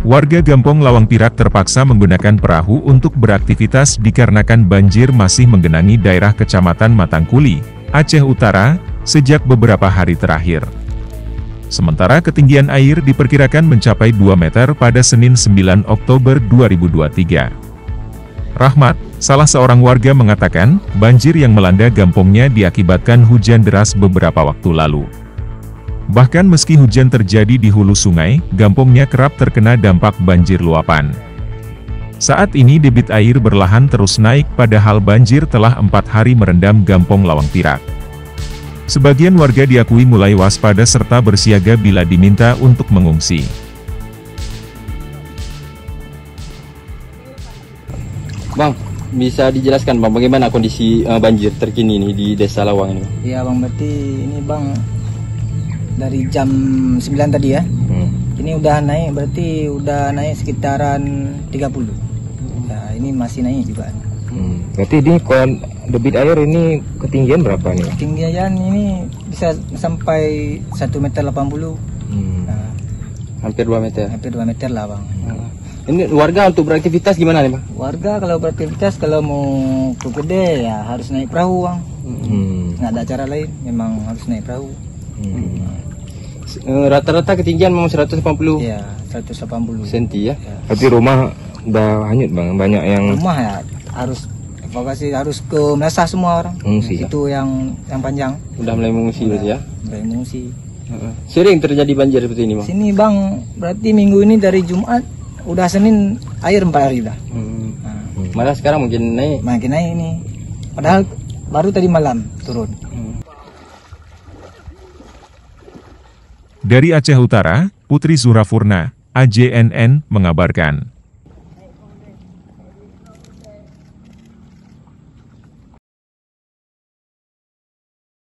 Warga Gampong Lawang Pirak terpaksa menggunakan perahu untuk beraktivitas dikarenakan banjir masih menggenangi daerah Kecamatan Matangkuli, Aceh Utara, sejak beberapa hari terakhir. Sementara ketinggian air diperkirakan mencapai 2 meter pada Senin 9 Oktober 2023. Rahmat, salah seorang warga mengatakan, banjir yang melanda Gampongnya diakibatkan hujan deras beberapa waktu lalu. Bahkan meski hujan terjadi di hulu sungai, Gampongnya kerap terkena dampak banjir luapan. Saat ini debit air berlahan terus naik padahal banjir telah 4 hari merendam Gampong Lawang Pirak. Sebagian warga diakui mulai waspada serta bersiaga bila diminta untuk mengungsi. Bang, bisa dijelaskan Bang, bagaimana kondisi banjir terkini nih di Desa Lawang ini? Iya Bang, berarti ini Bang dari jam 9 tadi ya. Ini udah naik, berarti udah naik sekitaran 30. Nah, ini masih naik juga. Berarti ini debit air ini ketinggian berapa nih? Ketinggian ini bisa sampai 1,80 meter. Nah, Hampir 2 meter. hampir 2 meter lah Bang. Ini warga untuk beraktivitas gimana nih Bang? Warga kalau beraktivitas, kalau mau ke gede ya harus naik perahu Bang. Nggak ada cara lain, memang harus naik perahu. Rata-rata ketinggian memang 180 Iya, 180 senti ya. Berarti rumah udah hanyut Bang, banyak yang Rumah ya harus evakuasi, harus ke Menasah semua orang. Mengungsi, ya? Itu yang panjang. Udah mulai mengungsi berarti ya. Mulai mengungsi. Sering terjadi banjir seperti ini Bang? Sini Bang, berarti minggu ini dari Jumat udah Senin air 4 hari dah. Malah sekarang mungkin naik. Makin naik ini. Padahal baru tadi malam turun. Dari Aceh Utara, Putri Surafurna, AJNN, mengabarkan.